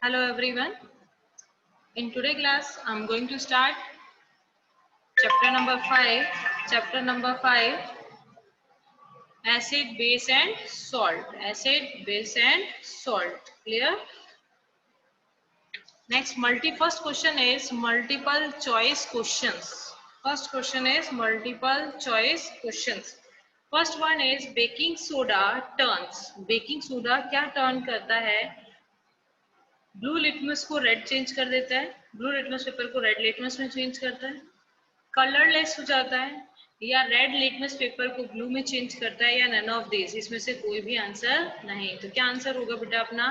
Hello everyone. In today class, I'm going to start chapter number 5. Chapter number 5, acid, base and salt. Acid, base and salt. Clear? Next, first question is multiple choice questions. First question is multiple choice questions. First one is baking soda turns. Baking soda क्या turn करता है? Blue litmus को red change कर देता है, blue litmus paper को red litmus में change करता है, कलरलेस हो जाता है, या रेड लिटमस पेपर को ब्लू में चेंज करता है, या नन ऑफ दिस, इसमें से कोई भी आंसर नहीं। तो क्या आंसर होगा बेटा अपना?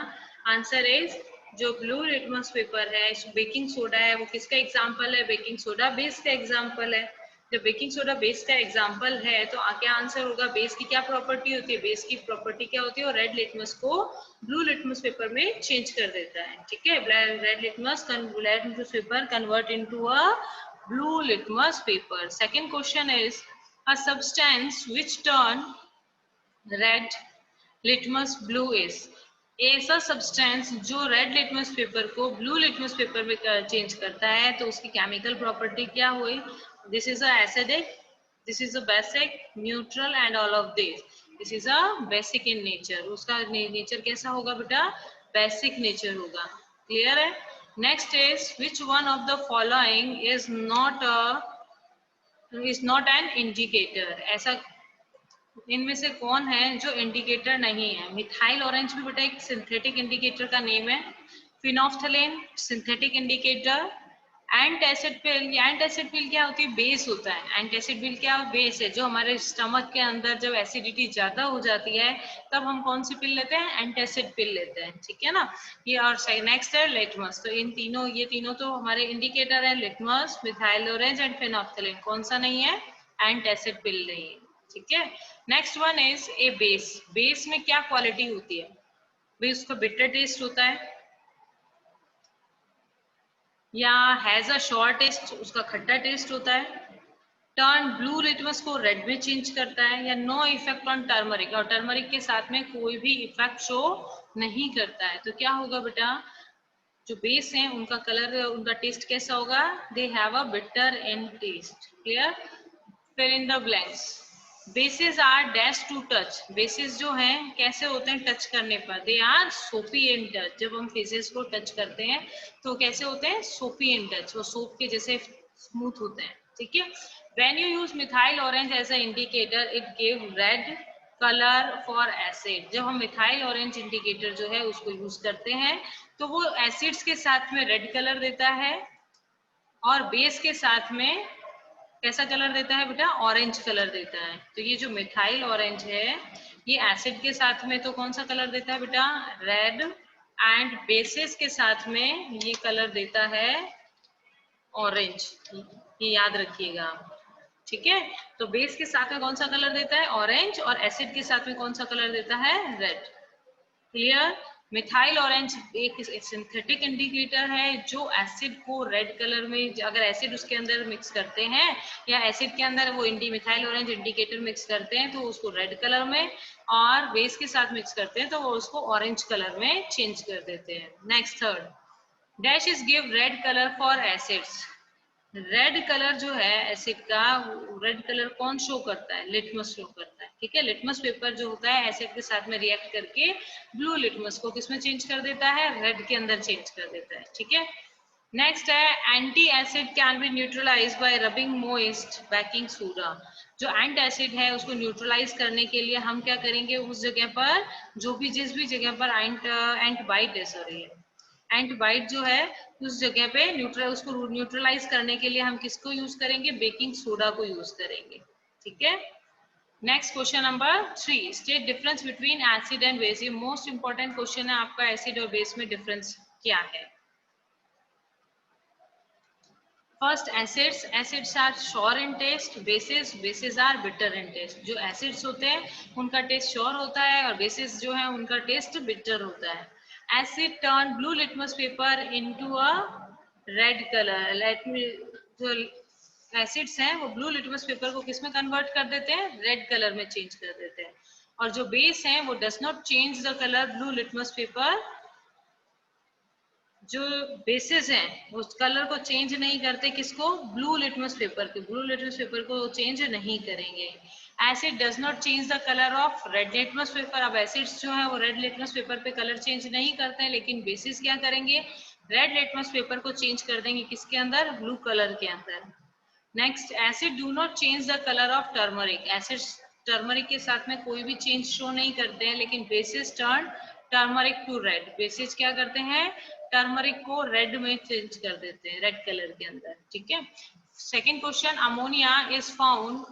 आंसर इज जो ब्लू लिटमस पेपर है, बेकिंग सोडा है, वो किसका एग्जाम्पल है? बेकिंग सोडा बेस का एग्जाम्पल है। जब बेकिंग सोडा बेस का एग्जाम्पल है तो क्या आंसर होगा? बेस की क्या प्रॉपर्टी होती है? बेस की प्रॉपर्टी क्या होती है? और रेड लिटमस को ब्लू लिटमस पेपर में चेंज कर देता है। ठीक है, red litmus paper convert into a blue litmus paper. Second question is a substance which turn red litmus blue is. ऐसा सब्सटेंस जो रेड लिटमस पेपर को ब्लू लिटमस पेपर में चेंज करता है, तो उसकी केमिकल प्रॉपर्टी क्या हुई? This is a acidic, this is a basic, neutral and all of this. This is a basic in nature. उसका नेचर कैसा होगा बेटा? बेसिक नेचर होगा। क्लियर है? Next is which one of the following is not an indicator. ऐसा इनमें से कौन है जो इंडिकेटर नहीं है? मिथाइल ऑरेंज भी बेटा एक सिंथेटिक इंडिकेटर का नेम है। Phenolphthalein synthetic indicator. एंटासिड पिल, एंटासिड पिल क्या होती है? बेस होता है। एंटासिड पिल क्या? बेस है। जो हमारे स्टमक के अंदर जब एसिडिटी ज्यादा हो जाती है तब हम कौन सी पिल लेते हैं? एंटासिड पिल लेते हैं। ठीक है ना? ये और नेक्स्ट है लिटमस। तो ये तीनों तो हमारे इंडिकेटर है, litmus, methyl orange and phenolphthalein. कौन सा नहीं है? एंटासिड पिल नहीं है। ठीक है। Next one is a base. Base में क्या क्वालिटी होती है? भाई उसका बिटर टेस्ट होता है, या हैज अ शॉर्ट टेस्ट, उसका खट्टा टेस्ट होता है, टर्न ब्लू लिटमस को रेड में चेंज करता है, या नो इफेक्ट ऑन टर्मरिक, और टर्मरिक के साथ में कोई भी इफेक्ट शो नहीं करता है। तो क्या होगा बेटा? जो बेस है उनका कलर, उनका टेस्ट कैसा होगा? They have a bitter in taste. Clear? Fill in the blanks. Bases are dash to touch. Bases जो हैं कैसे होते हैं टच करने पर? दे आर सोपी इन टच। जब हम फेसेस को टच करते हैं तो कैसे होते हैं? सोपी इन टच, वो सोप के जैसे स्मूथ होते हैं। ठीक है। When you use methyl orange as a indicator it give red colour for acid. जब हम मिथाइल ऑरेंज इंडिकेटर जो है उसको यूज करते हैं तो वो एसिड्स के साथ में रेड कलर देता है, और बेस के साथ में कैसा कलर देता है बेटा? ऑरेंज कलर देता है। तो ये जो मिथाइल ऑरेंज है ये एसिड के साथ में तो कौन सा कलर देता है बेटा? रेड। एंड बेसिस के साथ में ये कलर देता है ऑरेंज। ये याद रखिएगा आप। ठीक है। तो बेस के साथ में कौन सा कलर देता है? ऑरेंज। और एसिड के साथ में कौन सा कलर देता है? रेड। क्लियर? मिथाइल ऑरेंज एक सिंथेटिक इंडिकेटर है जो एसिड को रेड कलर में, अगर एसिड उसके अंदर मिक्स करते हैं या एसिड के अंदर वो मिथाइल ऑरेंज इंडिकेटर मिक्स करते हैं तो उसको रेड कलर में, और बेस के साथ मिक्स करते हैं तो वो उसको ऑरेंज कलर में चेंज कर देते हैं। Next third, dash is give red colour for acids. Red colour जो है एसिड का, रेड कलर कौन शो करता है? लिटमस शो करता है। ठीक है। लिटमस पेपर जो होता है एसिड के साथ में रिएक्ट करके ब्लू लिटमस को किसमें चेंज कर देता है? रेड के अंदर चेंज कर देता है। ठीक है। नेक्स्ट है anti acid can be neutralise by rubbing moist baking soda. जो एंट एसिड है उसको न्यूट्रलाइज करने के लिए हम क्या करेंगे? उस जगह पर जिस भी जगह पर एंट बाइट है, सॉरी एंटबाइट जो है उस जगह पे उसको न्यूट्रलाइज करने के लिए हम किसको यूज करेंगे? बेकिंग सोडा को यूज करेंगे। ठीक है। Next question number 3, state difference between acid and base. ये मोस्ट इंपॉर्टेंट क्वेश्चन है आपका, एसिड और बेस में डिफरेंस क्या है। First, acids are sour in taste, bases are bitter in taste. जो एसिड्स होते हैं उनका टेस्ट श्योर होता है और बेसिस जो है उनका टेस्ट बिटर होता है। Asset turn blue litmus paper into a red colour. जो एसिड्स हैं वो ब्लू लिटमस पेपर को किस में कन्वर्ट कर देते हैं? रेड कलर में चेंज कर देते हैं। और जो बेस है वो does not change the colour blue litmus paper जो बेसिस हैं उस कलर को चेंज नहीं करते, किसको? ब्लू लिटमस पेपर के, ब्लू लिटमस पेपर को चेंज नहीं करेंगे। Acid does not change the colour of red litmus paper. अब एसिड्स जो है वो रेड लिटमस पेपर पे कलर चेंज नहीं करते हैं, लेकिन बेसिस क्या करेंगे? रेड लिटमस पेपर को चेंज कर देंगे, किसके अंदर? ब्लू कलर के अंदर। Next, acid do not change the colour of turmeric. Acid turmeric के साथ में कोई भी चेंज शो नहीं करते हैं, लेकिन bases turn turmeric to red. Bases क्या करते हैं? टर्मरिक को रेड में चेंज कर देते हैं, रेड कलर के अंदर। ठीक है। Second question, ammonia is found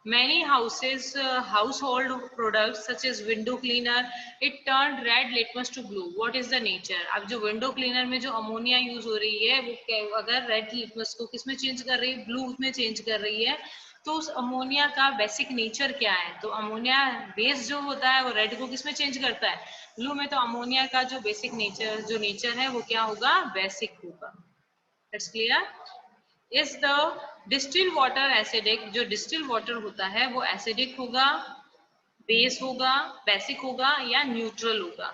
many houses household products such as window cleaner, it turned red litmus to blue. What is the nature? अब जो विंडो क्लीनर में जो अमोनिया यूज हो रही है वो अगर रेड लिटमस को किस में चेंज कर रही है? ब्लू में चेंज कर रही है। तो उस अमोनिया का बेसिक नेचर क्या है? तो अमोनिया बेस जो होता है वो रेड को किस में चेंज करता है? ब्लू में। तो अमोनिया का जो बेसिक नेचर जो नेचर है वो क्या होगा? बेसिक होगा। It's clear? Is the distil water acidic? जो डिस्टिल वाटर होता है वो एसिडिक होगा, बेस होगा, बेसिक होगा या न्यूट्रल होगा?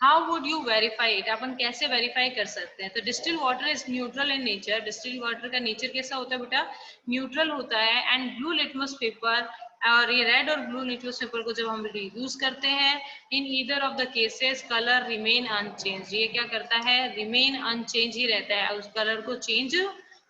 How would you verify it? अपन कैसे वेरीफाई कर सकते हैं? तो distil water is neutral in nature. Distil water का नेचर कैसा होता है बेटा? न्यूट्रल होता है। एंड ब्लू लिटमस पेपर, और ये रेड और ब्लू लिटमस पेपर को जब हम यूज करते हैं, in either of the cases colour remain unchange. ये क्या करता है? रिमेन अनचेंज ही रहता है, उस कलर को चेंज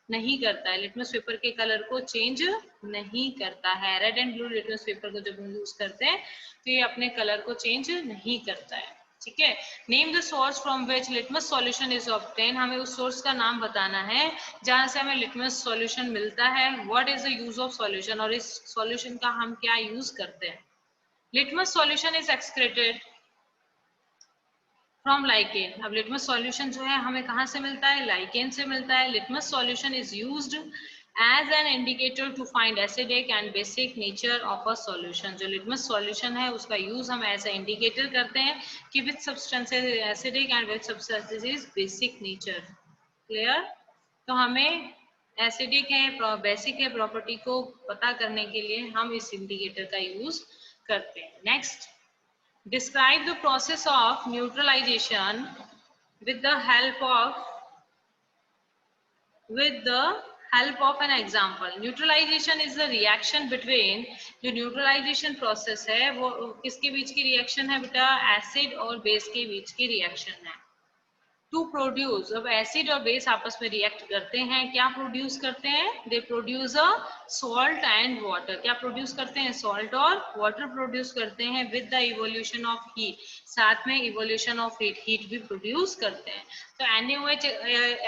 नहीं करता है। लिटमस पेपर के कलर को चेंज नहीं करता है। Red and blue litmus paper को जब हम यूज करते हैं तो ये अपने कलर को चेंज नहीं करता है। ठीक है। Name the source from which litmus solution is obtain. हमें उस सोर्स का नाम बताना है जहां से हमें लिटमस सॉल्यूशन मिलता है। What is the use of solution, और इस सॉल्यूशन का हम क्या यूज करते हैं? Litmus solution is excreted from lichen. अब लिटमस सॉल्यूशन जो है हमें कहाँ से मिलता है? लाइकेन से मिलता है। Litmus solution is used as an indicator to find acidic and basic nature of a solution. जो लिटमस सॉल्यूशन है उसका यूज हम ऐसा इंडिकेटर करते हैं कि which substances acidic and which substances is basic nature. Clear? तो हमें एसिडिक है, बेसिक है, प्रॉपर्टी को पता करने के लिए हम इस इंडिकेटर का यूज करते हैं। Next, describe the process of neutralization with the help of an example. Neutralization is the reaction between, जो neutralization process है वो किसके बीच की reaction है बेटा? एसिड और बेस के बीच की reaction है। टू प्रोड्यूस, अब एसिड और बेस आपस में रिएक्ट करते हैं, क्या प्रोड्यूस करते हैं? They produce a salt and water. क्या प्रोड्यूस करते हैं? सॉल्ट और वाटर प्रोड्यूस करते हैं with the evolution of heat. साथ में इवोल्यूशन ऑफ हीट, हीट भी प्रोड्यूस करते हैं। तो NaOH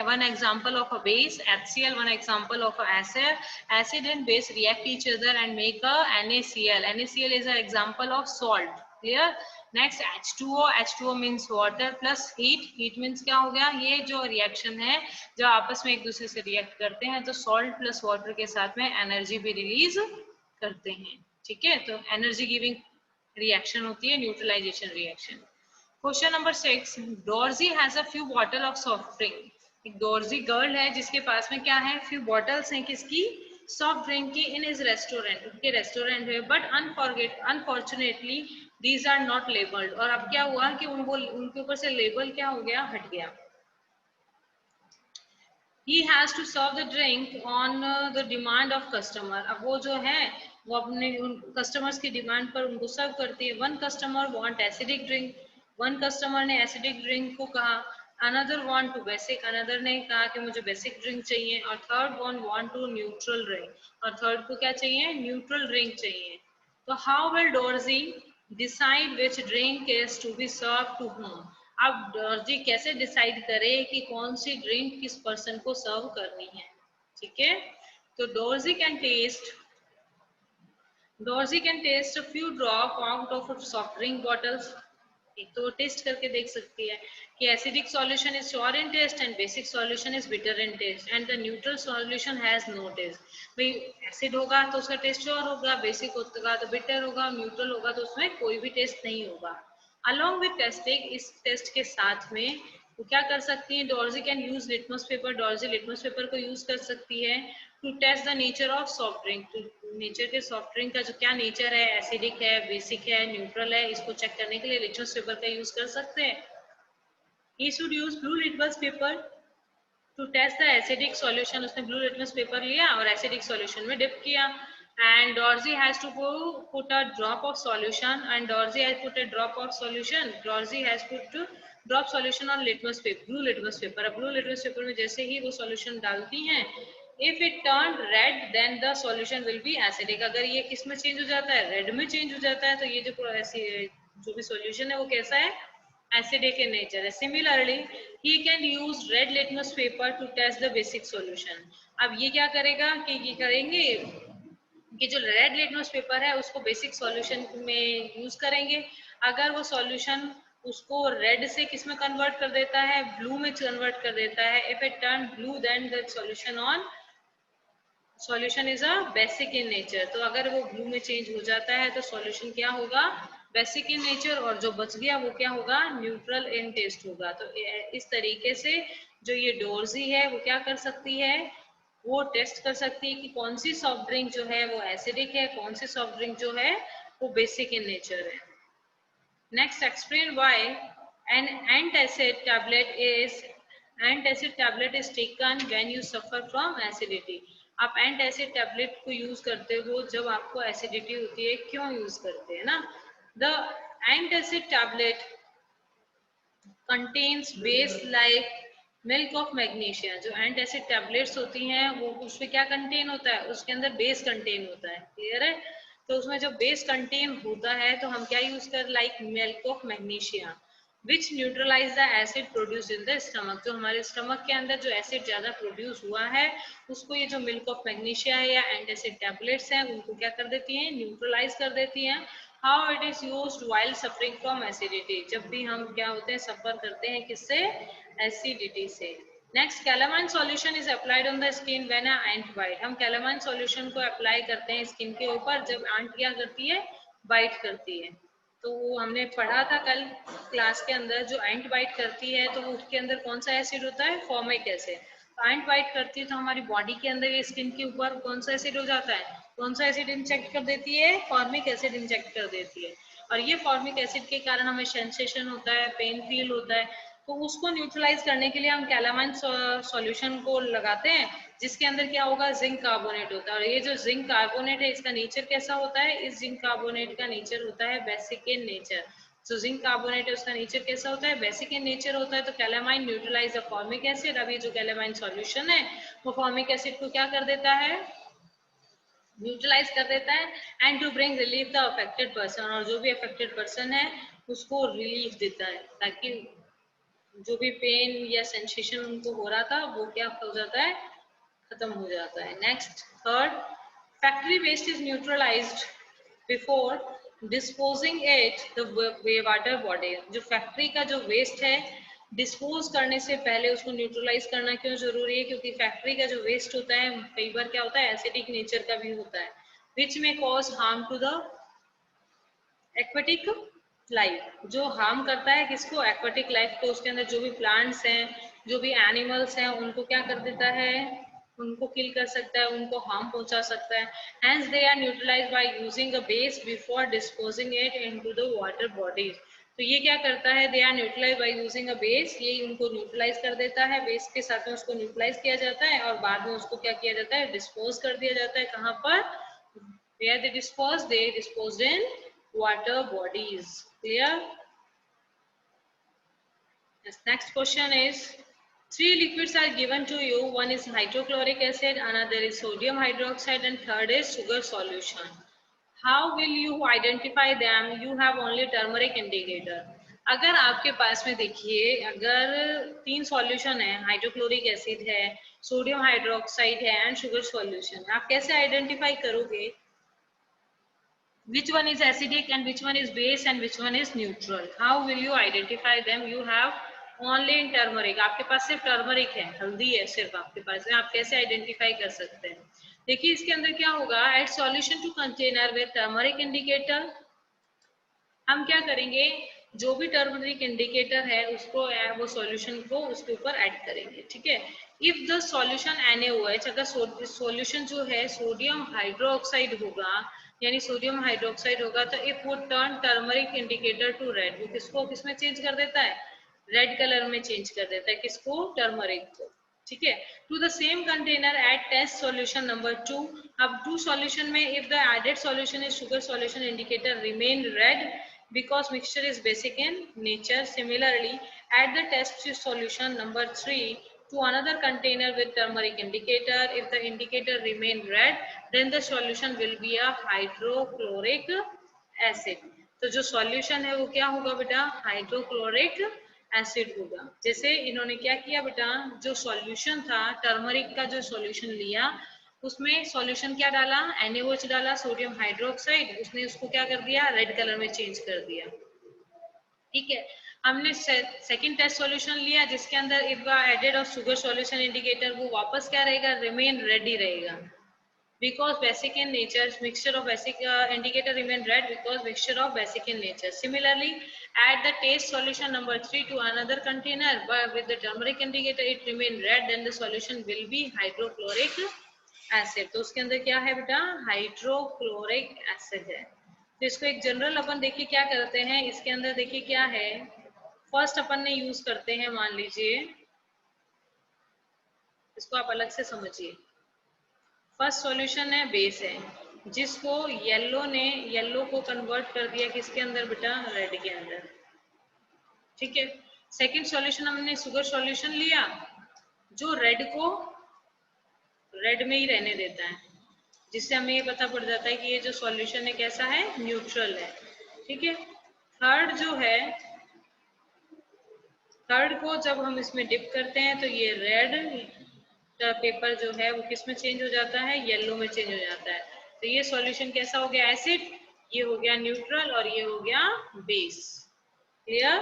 one example of a base, HCl one example of a acid. Acid and base react each other and make a NaCl. NaCl is an example of salt. Clear? Next H2O, H2O means water plus heat. Heat means क्या हो गया? ये जो reaction है जब आपस में एक दूसरे से रिएक्ट करते हैं तो सॉल्ट प्लस वाटर के साथ में एनर्जी भी रिलीज करते हैं। ठीक है। तो एनर्जी गिविंग रिएक्शन होती है neutralization reaction. Question number 6, Dorji has a few bottle of soft drink. एक डॉर्जी गर्ल है जिसके पास में क्या है? फ्यू बॉटल्स हैं, किसकी? सॉफ्ट ड्रिंक की। इन इज रेस्टोरेंट, उनके रेस्टोरेंट है। But unfortunately these are not labelled. और अब क्या हुआ कि उनके ऊपर से लेबल क्या हो गया? हट गया। He has to serve the drink on the demand of customer. अब वो जो है वो अपने कस्टमर्स की डिमांड पर उनको सर्व करती है। One customer want acidic drink, one customer ने एसिडिक ड्रिंक को कहा। Another want to basic, another ने कहा कि मुझे बेसिक ड्रिंक चाहिए। और third one want to neutral drink, और थर्ड को क्या चाहिए? न्यूट्रल ड्रिंक चाहिए। तो how will Dorji decide which drink is to be serve to home? अब डॉर्जी कैसे डिसाइड करे कि कौन सी ड्रिंक किस पर्सन को सर्व करनी है? ठीक है। तो Dorji can taste a few drop out of soft drink bottles. एक तो टेस्ट करके देख सकती है कि acidic solution is sour in taste and basic solution is bitter in taste and the neutral solution has no taste. भाई acid होगा तो उसका टेस्ट श्योर होगा, बेसिक होगा तो बिटर होगा, न्यूट्रल होगा तो उसमें कोई भी टेस्ट नहीं होगा। अलॉन्ग विथ टेस्टिंग, इस टेस्ट के साथ में वो क्या कर सकती है? Dorji can use litmus paper. Dorji litmus paper को यूज कर सकती है to test the nature of soft drink. Nature के सॉफ्ट ड्रिंक का जो क्या नेचर है, एसिडिक है, बेसिक है, न्यूट्रल है, इसको चेक करने के लिए लिटमस पेपर का यूज कर सकते हैं। He should use blue litmus paper to test the acidic solution. उसने blue litmus paper लिया और acidic solution में dip किया. And Dorsey has to put a drop of solution, and Dorsey has put a drop of solution. Dorsey has put to drop solution on litmus paper, blue litmus paper. अब blue litmus paper में जैसे ही वो solution डालती हैं, if it turned red, then the solution will be acidic. अगर ये किस में change हो जाता है, red में change हो जाता है, तो ये जो भी solution है वो कैसा है, acidic in nature है. Similarly, he can use red litmus paper to test the basic solution. अब ये क्या करेगा कि ये करेंगे कि जो रेड लिटमस पेपर है उसको बेसिक सॉल्यूशन में यूज करेंगे. अगर वो सॉल्यूशन उसको रेड से किस में कन्वर्ट कर देता है, ब्लू में कन्वर्ट कर देता है. If it turn blue then the solution is a basic in nature. तो अगर वो ब्लू में चेंज हो जाता है तो सॉल्यूशन क्या होगा, बेसिक इन नेचर, और जो बच गया वो क्या होगा, न्यूट्रल इन टेस्ट होगा. तो इस तरीके से जो ये डोर्जी है वो क्या कर सकती है, वो टेस्ट कर सकती है कि कौन सी सॉफ्ट ड्रिंक जो है वो एसिडिक है, कौन सी सॉफ्ट ड्रिंक जो है वो बेसिक इन नेचर है. Next, explain why an antacid tablet is taken when you suffer from acidity. आप एंट एसिड टैबलेट को यूज करते हो जब आपको एसिडिटी होती है. क्यों यूज करते हैं ना, the ant acid tablet contains base like milk of magnesia. जो एंट एसिड टैबलेट्स होती हैं वो उसमें क्या कंटेन होता है, उसके अंदर बेस कंटेन होता है. क्लियर है. तो उसमें जब बेस कंटेन होता है तो हम क्या यूज कर, like milk of magnesia which neutralise the acid produce in the stomach. जो हमारे स्टमक के अंदर जो एसिड ज्यादा प्रोड्यूस हुआ है उसको ये जो मिल्क ऑफ मैग्नीशिया है या एंट एसिड टैबलेट्स हैं उनको क्या कर देती हैं, न्यूट्रलाइज कर देती हैं. How it is used while suffering from acidity. जब भी हम क्या होते हैं, सफर करते हैं किससे, एसिडिटी से. Next, calamine solution is applied on the skin when a ant bite. हम कैलामाइन सॉल्यूशन को अप्लाई करते हैं स्किन के ऊपर जब एंट क्या करती है, बाइट करती है. तो हमने पढ़ा था कल क्लास के अंदर, जो एंट बाइट करती है तो उसके अंदर कौन सा एसिड होता है, फॉर्मिक एसिड. तो एंट बाइट करती है तो हमारी बॉडी के अंदर ये स्किन के ऊपर कौन सा एसिड हो जाता है, कौन सा एसिड इंजेक्ट कर देती है, फॉर्मिक एसिड इंजेक्ट कर देती है. और ये फॉर्मिक एसिड के कारण हमें सेंसेशन होता है, पेन फील होता है. तो उसको न्यूट्रलाइज करने के लिए हम कैलामाइन सॉल्यूशन को लगाते हैं जिसके अंदर क्या होगा, जिंक कार्बोनेट होता है. और ये जो जिंक कार्बोनेट है इसका नेचर कैसा होता है, इस जिंक कार्बोनेट का नेचर होता है बेसिक इन नेचर. जो जिंक कार्बोनेट है उसका नेचर कैसा होता है, बेसिक इन नेचर होता है. तो calamine neutralise the formic acid. अभी जो कैलामाइन सॉल्यूशन है वो फॉर्मिक एसिड को क्या कर देता है, न्यूट्रलाइज कर देता है. And to bring relief the affected person. और जो भी अफेक्टेड पर्सन है उसको रिलीफ देता है ताकि जो भी पेन या सेंसेशन उनको हो रहा था वो क्या हो जाता है, खत्म हो जाता है. Next, third, factory waste is neutralised before disposing it the water body. जो फैक्ट्री का जो वेस्ट है डिस्पोज करने से पहले उसको न्यूट्रलाइज करना क्यों जरूरी है, क्योंकि फैक्ट्री का जो वेस्ट होता है कई बार क्या होता है, एसिडिक नेचर का भी होता है, विच में cause harm to the aquatic life. जो हार्म करता है किसको, एक्वेटिक लाइफ को. उसके अंदर जो भी प्लांट्स हैं, जो भी एनिमल्स हैं, उनको क्या कर देता है, उनको किल कर सकता है, उनको हार्म पहुंचा सकता है. Hence they are neutralised by using a base before disposing it into the water bodies. तो ये क्या करता है, they are neutralise by using a base. ये उनको न्यूट्रलाइज कर देता है, बेस के साथ में उसको न्यूट्रलाइज किया जाता है और बाद में उसको क्या किया जाता है, डिस्पोज कर दिया जाता है. कहाँ पर, where they disposed in water bodies. Clear? Yes, next question is, three liquids are given to you. One is hydrochloric acid, another is sodium hydroxide, and third is sugar solution. How will you identify them? You have only turmeric indicator. अगर आपके पास में देखिए, अगर तीन solution है, hydrochloric acid है, sodium hydroxide है and sugar solution, आप कैसे आइडेंटिफाई करोगे which one is acidic and which one is base and which one is neutral? How will you identify them? You have only in turmeric. आपके पास सिर्फ turmeric है, हल्दी है सिर्फ आपके पास में, आप कैसे आइडेंटिफाई कर सकते हैं. देखिए इसके अंदर क्या होगा, add solution to container with turmeric indicator. हम क्या करेंगे, जो भी टर्मरिक इंडिकेटर है उसको वो सॉल्यूशन को उसके ऊपर ऐड करेंगे. ठीक है. इफ द सॉल्यूशन NaOH, अगर सॉल्यूशन जो है सोडियम हाइड्रोक्साइड होगा, यानी सोडियम हाइड्रोक्साइड होगा, तो इफ वो turn turmeric indicator to red, वो किसको किसमें चेंज कर देता है, रेड कलर में चेंज कर देता है, किसको? टर्मरिक को। ठीक है, to the same container add test solution number 2। अब 2 सॉल्यूशन में if the added solution is sugar solution indicator remain red because mixture is basic in nature. Similarly, add the test solution number 3 to another container with turmeric indicator. If the indicator remain red, then the solution will be a hydrochloric acid. तो जो solution है वो क्या होगा बेटा? Hydrochloric acid होगा। जैसे इन्होंने क्या किया बेटा, जो सॉल्यूशन था टर्मरिक का, जो सॉल्यूशन लिया उसमें सॉल्यूशन क्या डाला? NaOH डाला, सोडियम हाइड्रोक्साइड, उसने उसको क्या कर दिया? रेड कलर में चेंज कर दिया। ठीक है, हमने सेकंड टेस्ट सॉल्यूशन लिया जिसके अंदर if added of sugar solution indicator, वो वापस क्या रहेगा? रिमेन रेड ही रहेगा because basic in nature, mixture of basic indicator remain red because mixture of basic in nature. Similarly, add the taste solution number 3 to another container but with the turmeric indicator it remain red, then the solution will be hydrochloric acid. तो उसके अंदर क्या है बेटा? Hydrochloric acid है। तो इसको एक जनरल अपन देखिए क्या करते हैं, इसके अंदर देखिए क्या है। फर्स्ट अपन ने यूज करते हैं, मान लीजिए इसको आप अलग से समझिए। फर्स्ट सॉल्यूशन है बेस है, जिसको येलो को कन्वर्ट कर दिया किसके अंदर बेटा? रेड के अंदर। ठीक है, सेकंड सॉल्यूशन हमने शुगर सॉल्यूशन लिया जो रेड को रेड में ही रहने देता है, जिससे हमें ये पता पड़ जाता है कि ये जो सॉल्यूशन है कैसा है? न्यूट्रल है। ठीक है, थर्ड जो है, थर्ड को जब हम इसमें डिप करते हैं तो ये रेड पेपर जो है वो किस में चेंज हो जाता है? येलो में चेंज हो जाता है। तो ये सॉल्यूशन कैसा हो गया? एसिड, ये हो गया न्यूट्रल और ये हो गया base. Clear?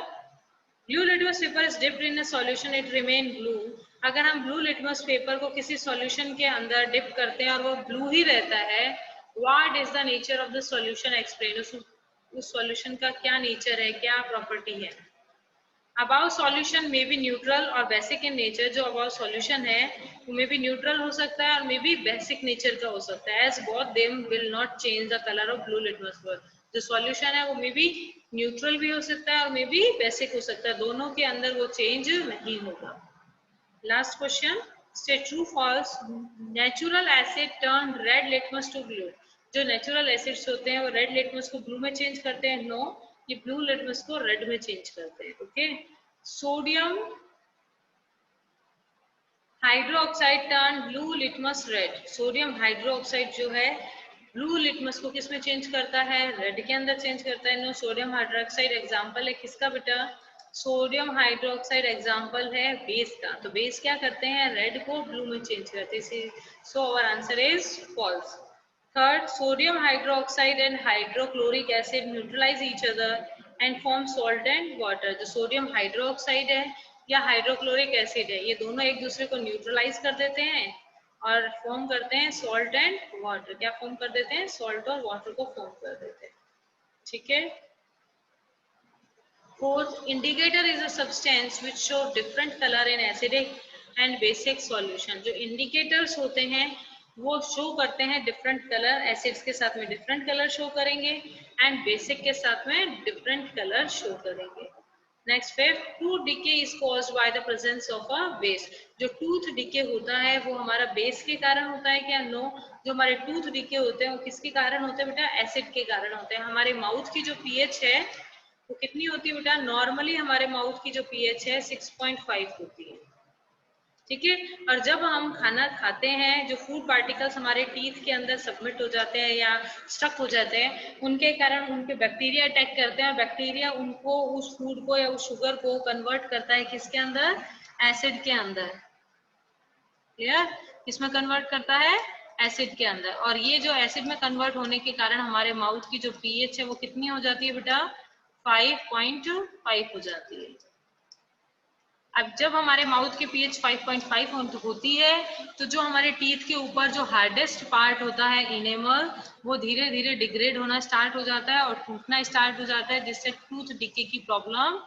Blue litmus paper is dipped in a solution it remain blue. अगर हम ब्लू लिटमस पेपर को किसी सॉल्यूशन के अंदर डिप करते हैं और वो ब्लू ही रहता है, what is the nature of the solution? Explain. उस सॉल्यूशन का क्या नेचर है, क्या प्रॉपर्टी है? Above solution may be neutral और बेसिक इन नेचर। जो अबाउ सॉल्यूशन है वो मे बी न्यूट्रल हो सकता है और मे बी बेसिक नेचर का हो सकता है। As both them will not change the colour of blue litmus paper. जो सॉल्यूशन है वो मे बी न्यूट्रल भी हो सकता है और मे बी बेसिक हो सकता है, दोनों के अंदर वो चेंज नहीं होगा। Last question, state true false. Natural acid turn red litmus to blue. जो नेचुरल एसिड्स होते हैं वो रेड लिटमस को ब्लू में चेंज करते हैं। नो, ये ब्लू लिटमस को रेड में चेंज करते हैं। Okay, sodium hydroxide turn blue litmus red. Sodium hydroxide जो है ब्लू लिटमस को किस में चेंज करता है? रेड के अंदर चेंज करता है। नो, सोडियम हाइड्रोक्साइड एग्जांपल है किसका बेटा? सोडियम हाइड्रोक्साइड एग्जांपल है बेस का। तो बेस क्या करते हैं? रेड को ब्लू में चेंज करते हैं। So our answer is false. Third, sodium hydroxide and hydrochloric acid neutralize each other and form salt and water. जो सोडियम हाइड्रोक्साइड है या हाइड्रोक्लोरिक एसिड है, ये दोनों एक दूसरे को न्यूट्रलाइज कर देते हैं और फॉर्म करते हैं सॉल्ट एंड वाटर। क्या फॉर्म कर देते हैं? सॉल्ट और वाटर को फॉर्म कर देते हैं। ठीक है। Fourth, indicator is a substance which show different color in acidic and basic solution. जो indicators होते हैं वो शो करते हैं डिफरेंट कलर, एसिड्स के साथ में डिफरेंट कलर शो करेंगे एंड बेसिक के साथ में डिफरेंट कलर शो करेंगे। Next, fifth, tooth decay is caused by the presence of a base. जो टूथ डिके होता है वो हमारा बेस के कारण होता है क्या? नो, जो हमारे टूथ डिके होते हैं वो किसके कारण होते हैं बेटा? एसिड के कारण होते हैं। हमारे माउथ की जो पीएच है वो कितनी होती है बेटा? नॉर्मली हमारे माउथ की जो पीएच है 6.5 होती है। ठीक है, और जब हम खाना खाते हैं जो फूड पार्टिकल्स हमारे टीथ के अंदर सबमिट हो जाते हैं या स्टक हो जाते हैं, उनके कारण उनके बैक्टीरिया अटैक करते हैं और बैक्टीरिया उनको उस फूड को या उस शुगर को कन्वर्ट करता है किसके अंदर? एसिड के अंदर। क्लियर? किसमें कन्वर्ट करता है? एसिड के अंदर। और ये जो एसिड में कन्वर्ट होने के कारण हमारे माउथ की जो पीएच है वो कितनी हो जाती है बेटा? 5.5 हो जाती है। अब जब हमारे माउथ की पीएच 5.5 होती है तो जो हमारे टीथ के ऊपर जो हार्डेस्ट पार्ट होता है इनेमल, वो धीरे धीरे डिग्रेड होना स्टार्ट हो जाता है और टूटना स्टार्ट हो जाता है, जिससे टूथ डिके की प्रॉब्लम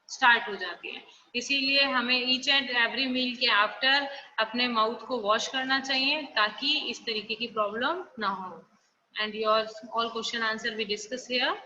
स्टार्ट हो जाती है। इसीलिए हमें ईच एंड एवरी मील के आफ्टर अपने माउथ को वॉश करना चाहिए ताकि इस तरीके की प्रॉब्लम ना हो। And your all question answer we discuss here.